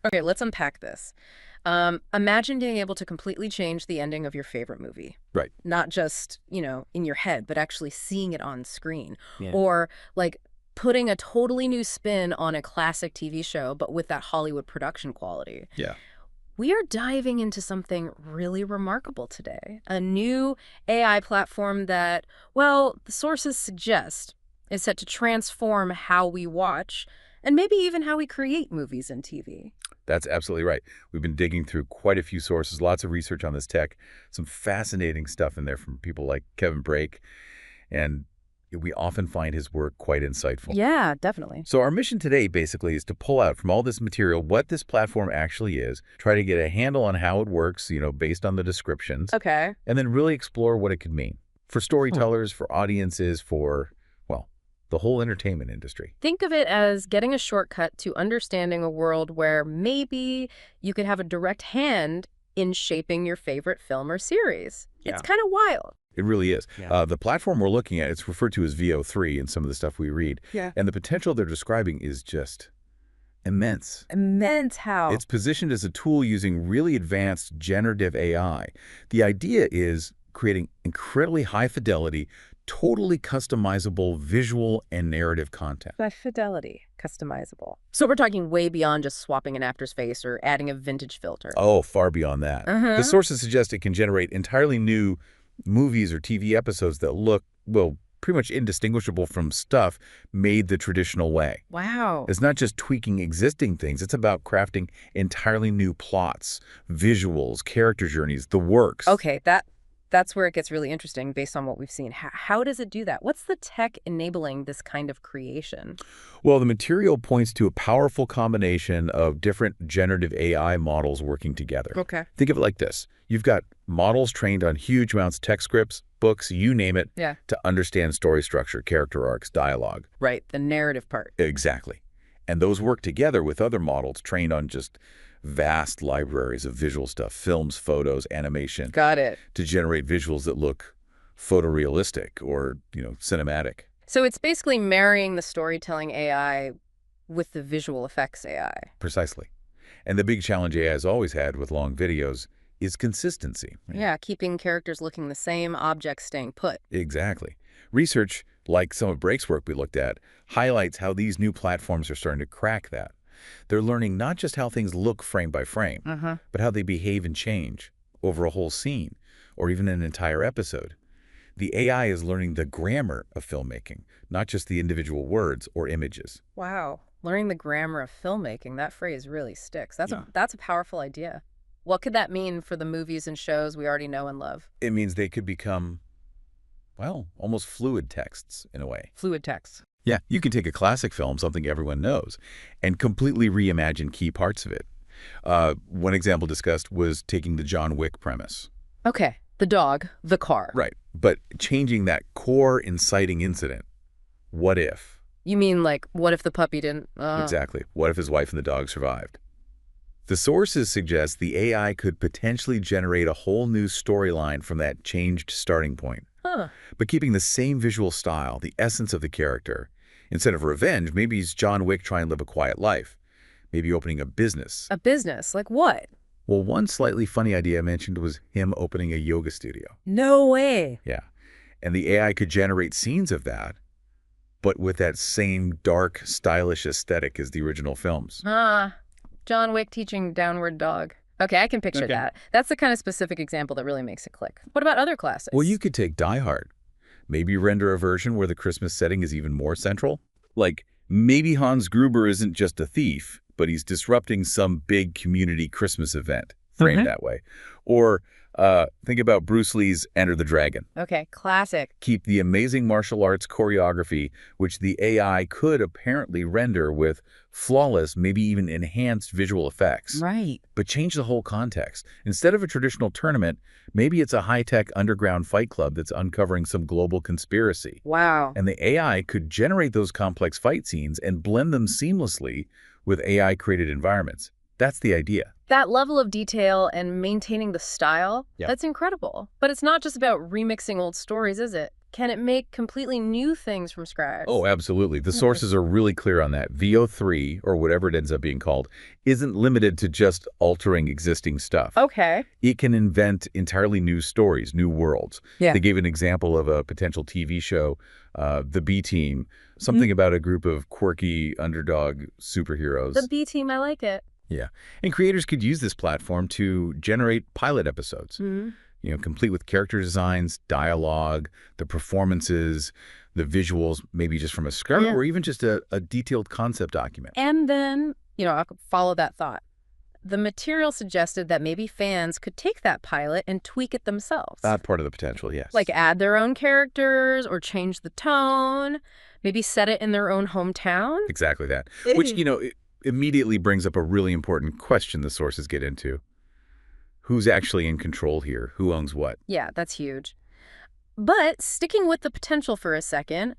Okay, let's unpack this. Imagine being able to completely change the ending of your favorite movie. Right. Not just, in your head, but actually seeing it on screen. Yeah. Or, like, putting a totally new spin on a classic TV show, but with that Hollywood production quality. Yeah. We are diving into something really remarkable today. A new AI platform that, well, the sources suggest is set to transform how we watch and maybe even how we create movies and TV. That's absolutely right. We've been digging through quite a few sources, lots of research on this tech, some fascinating stuff in there from people like Kevin Brake, and we often find his work quite insightful. Yeah, definitely. So our mission today basically is to pull out from all this material what this platform actually is, try to get a handle on how it works, based on the descriptions, Okay. and then really explore what it could mean for storytellers, for audiences, for, well, the whole entertainment industry. Think of it as getting a shortcut to understanding a world where maybe you could have a direct hand in shaping your favorite film or series. Yeah. It's kind of wild. It really is. Yeah. The platform we're looking at, it's referred to as VO3 in some of the stuff we read. Yeah. And the potential they're describing is just immense. Immense how. It's positioned as a tool using really advanced generative AI. The idea is creating incredibly high fidelity, totally customizable visual and narrative content. By fidelity, customizable. So we're talking way beyond just swapping an actor's face or adding a vintage filter. Oh, far beyond that. Uh-huh. The sources suggest it can generate entirely new movies or TV episodes that look, well, pretty much indistinguishable from stuff made the traditional way. Wow. It's not just tweaking existing things. It's about crafting entirely new plots, visuals, character journeys, the works. Okay, that's where it gets really interesting based on what we've seen. How does it do that? What's the tech enabling this kind of creation? Well, the material points to a powerful combination of different generative AI models working together. Okay. Think of it like this. You've got models trained on huge amounts of text scripts, books, you name it, Yeah. to understand story structure, character arcs, dialogue. Right, the narrative part. Exactly. And those work together with other models trained on just vast libraries of visual stuff, films, photos, animation, Got it. to generate visuals that look photorealistic or, cinematic. So it's basically marrying the storytelling AI with the visual effects AI. Precisely. And the big challenge AI has always had with long videos is consistency. Yeah, keeping characters looking the same, objects staying put. Exactly. Research, like some of Brake's work we looked at, highlights how these new platforms are starting to crack that. They're learning not just how things look frame by frame, but how they behave and change over a whole scene or even an entire episode. The AI is learning the grammar of filmmaking, not just the individual words or images. Wow. Learning the grammar of filmmaking, that phrase really sticks. That's Yeah. that's a powerful idea. What could that mean for the movies and shows we already know and love? It means they could become, well, almost fluid texts in a way. Fluid text. Yeah, you can take a classic film, something everyone knows, and completely reimagine key parts of it. One example discussed was taking the John Wick premise. Okay. The dog, the car. Right, but changing that core inciting incident. What if? You mean like, what if the puppy didn't? Exactly. What if his wife and the dog survived? The sources suggest the AI could potentially generate a whole new storyline from that changed starting point. Huh. But keeping the same visual style, the essence of the character. Instead of revenge, maybe he's John Wick trying to live a quiet life. Maybe opening a business. A business? Like what? Well, one slightly funny idea I mentioned was him opening a yoga studio. No way. Yeah. And the AI could generate scenes of that, but with that same dark, stylish aesthetic as the original films. John Wick teaching downward dog. Okay, I can picture that. That's the kind of specific example that really makes it click. What about other classics? Well, you could take Die Hard. Maybe render a version where the Christmas setting is even more central. Like, maybe Hans Gruber isn't just a thief, but he's disrupting some big community Christmas event, framed that way. Or think about Bruce Lee's Enter the Dragon. Okay, classic. Keep the amazing martial arts choreography, which the AI could apparently render with flawless, maybe even enhanced visual effects. Right. But change the whole context. Instead of a traditional tournament, maybe it's a high-tech underground fight club that's uncovering some global conspiracy. Wow. And the AI could generate those complex fight scenes and blend them seamlessly with AI-created environments. That's the idea. That level of detail and maintaining the style, Yeah. that's incredible. But it's not just about remixing old stories, is it? Can it make completely new things from scratch? Oh, absolutely. The Okay. sources are really clear on that. VO3, or whatever it ends up being called, isn't limited to just altering existing stuff. Okay. It can invent entirely new stories, new worlds. Yeah. They gave an example of a potential TV show, The B Team, Mhm. something about a group of quirky underdog The superheroes. B team, I like it. Yeah. And creators could use this platform to generate pilot episodes, Mhm. complete with character designs, dialogue, the performances, the visuals, maybe just from a script Yeah. or even just a detailed concept document. And then, I'll follow that thought. The material suggested that maybe fans could take that pilot and tweak it themselves. That part of the potential, yes. Like add their own characters or change the tone, maybe set it in their own hometown. Exactly that. Which, it immediately brings up a really important question the sources get into. Who's actually in control here? Who owns what? Yeah, that's huge. But sticking with the potential for a second,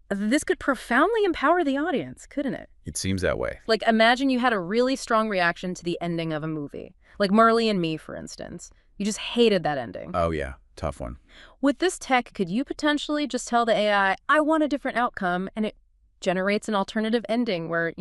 this could profoundly empower the audience, couldn't it? It seems that way. Like, imagine you had a really strong reaction to the ending of a movie. Like Marley and Me, for instance. You just hated that ending. Oh, yeah. Tough one. With this tech, could you potentially just tell the AI, I want a different outcome, and it generates an alternative ending where,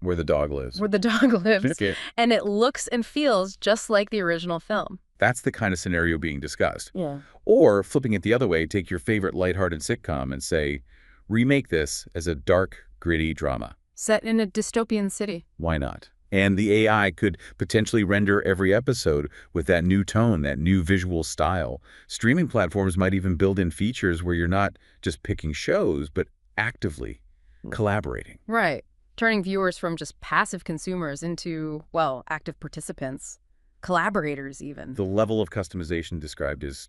Where the dog lives. where the dog lives, Okay. and it looks and feels just like the original film? That's the kind of scenario being discussed. Yeah. Or, flipping it the other way, take your favorite lighthearted sitcom and say, remake this as a dark, gritty drama. Set in a dystopian city. Why not? And the AI could potentially render every episode with that new tone, that new visual style. Streaming platforms might even build in features where you're not just picking shows, but actively collaborating. Right. Turning viewers from just passive consumers into, well, active participants. Collaborators, even. The level of customization described is,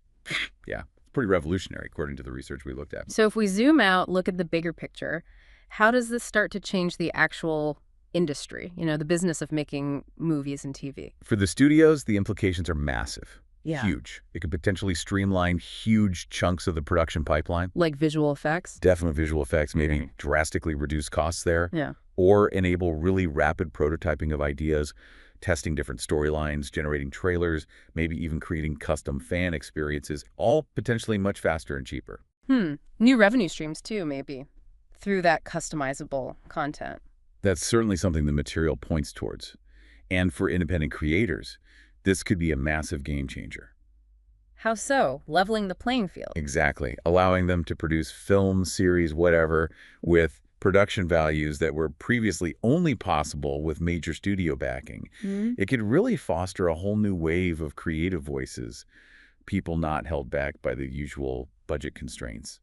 yeah, pretty revolutionary, according to the research we looked at. So if we zoom out, look at the bigger picture, how does this start to change the actual industry, the business of making movies and TV? For the studios, the implications are massive. Yeah. Huge. It could potentially streamline huge chunks of the production pipeline. Like visual effects? Definite visual effects, maybe drastically reduce costs there. Yeah. Or enable really rapid prototyping of ideas, testing different storylines, generating trailers, maybe even creating custom fan experiences, all potentially much faster and cheaper. New revenue streams, too, maybe, through that customizable content. That's certainly something the material points towards. And for independent creators, this could be a massive game changer. How so? Leveling the playing field. Exactly. Allowing them to produce film, series, whatever, with production values that were previously only possible with major studio backing. It could really foster a whole new wave of creative voices, people not held back by the usual budget constraints.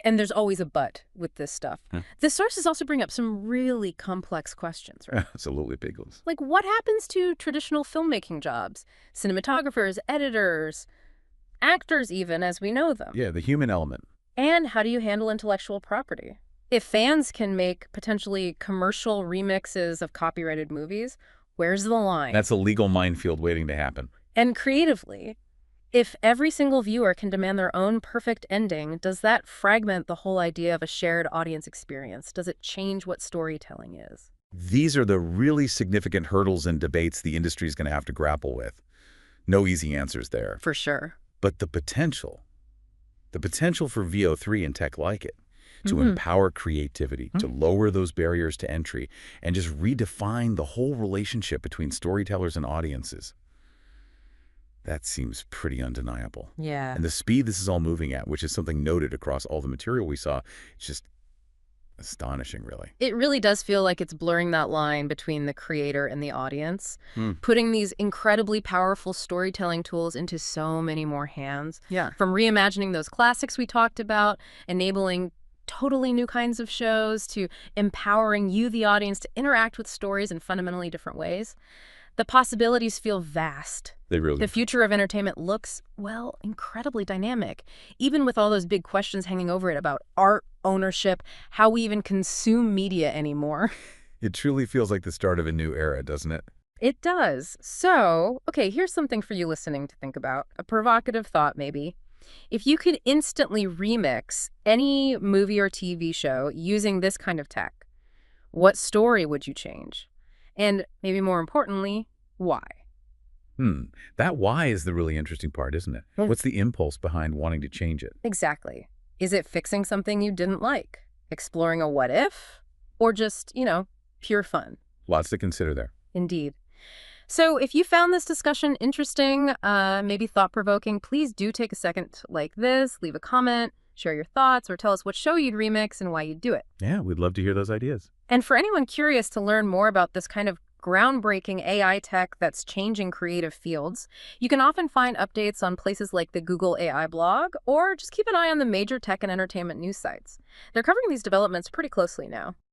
And there's always a but with this stuff. The sources also bring up some really complex questions, right? Absolutely, Pickles. Like, what happens to traditional filmmaking jobs? Cinematographers, editors, actors even, as we know them. Yeah, the human element. And how do you handle intellectual property? If fans can make potentially commercial remixes of copyrighted movies, where's the line? That's a legal minefield waiting to happen. And creatively, if every single viewer can demand their own perfect ending, does that fragment the whole idea of a shared audience experience? Does it change what storytelling is? These are the really significant hurdles and debates the industry is going to have to grapple with. No easy answers there. For sure. But the potential for VO3 and tech like it, to empower creativity, to lower those barriers to entry, and just redefine the whole relationship between storytellers and audiences. That seems pretty undeniable. Yeah. And the speed this is all moving at, which is something noted across all the material we saw, it's just astonishing, really. It really does feel like it's blurring that line between the creator and the audience, putting these incredibly powerful storytelling tools into so many more hands. Yeah. From reimagining those classics we talked about, enabling totally new kinds of shows, to empowering you, the audience, to interact with stories in fundamentally different ways. The possibilities feel vast. They really The future of entertainment looks, well, incredibly dynamic, even with all those big questions hanging over it about art, ownership, how we even consume media anymore. It truly feels like the start of a new era, doesn't it? It does. So, okay, here's something for you listening to think about. A provocative thought, maybe. If you could instantly remix any movie or TV show using this kind of tech, what story would you change? And maybe more importantly, why? Hmm. That why is the really interesting part, isn't it? Hmm. What's the impulse behind wanting to change it? Exactly. Is it fixing something you didn't like? Exploring a what if? Or just, pure fun? Lots to consider there. Indeed. So if you found this discussion interesting, maybe thought-provoking, please do take a second like this, leave a comment, share your thoughts, or tell us what show you'd remix and why you'd do it. Yeah, we'd love to hear those ideas. And for anyone curious to learn more about this kind of groundbreaking AI tech that's changing creative fields, you can often find updates on places like the Google AI blog, or just keep an eye on the major tech and entertainment news sites. They're covering these developments pretty closely now.